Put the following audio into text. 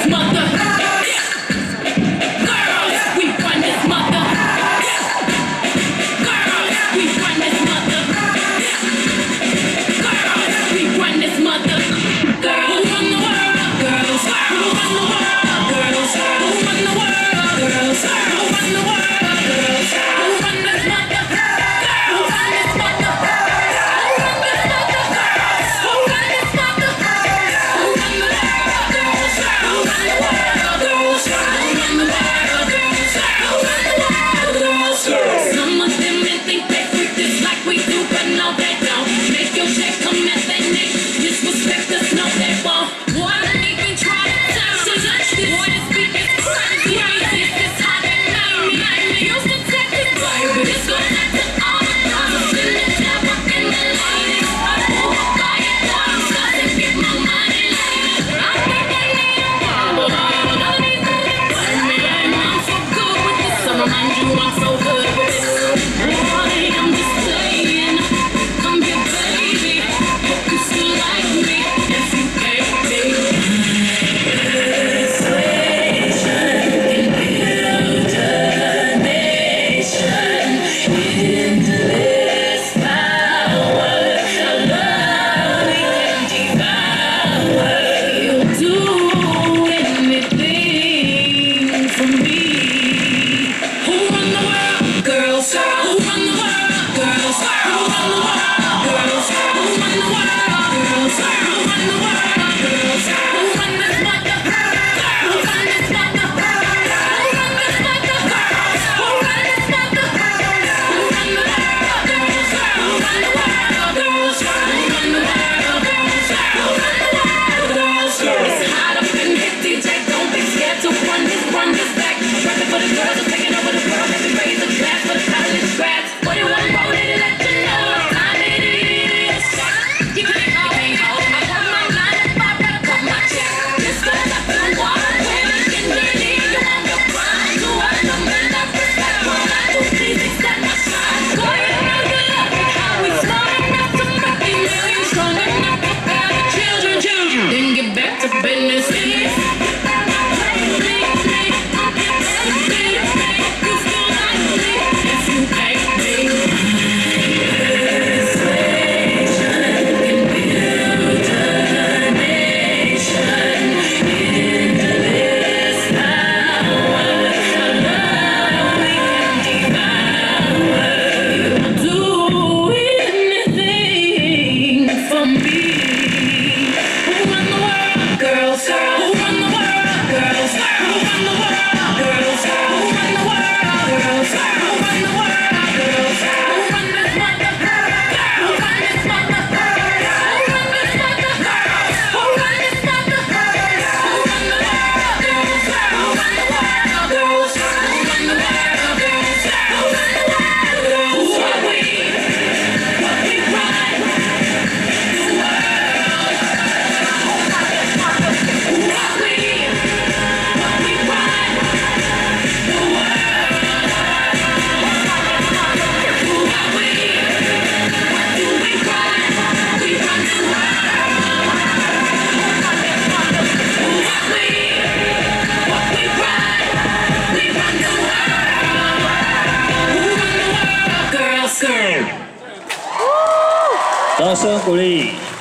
this mother. Girls, we run this mother. Girls, we run this mother. Girls, we run this mother. Girls, who run the world? Girls, who run the world? Girls, who run the world? Girls, who run the world? Girls, who run this mother? Who run this mother? Who run this mother? Who run this mother? Who run the world? Girls, who run the world? Girls, who run the world? Girls, who run the world? Girls. Some of them men think they freak this like we do, but no they don't. Make your check come at they neck. Disrespect us, no they won't. Boy, don't even try to tell me. Boy, this beat is crazy. It's hot and me. Used to take this baby. This goes out to all the girls in the devil and the ladies. I pull a fire down, start to get my money later. I think they need a bubble. I'm so good with this. Some mind you, I'm so good with this. Boy, I'm just saying. Come here, baby. Hope you still like me. If you can't be. Then get back to business. Girls, 掌声鼓励。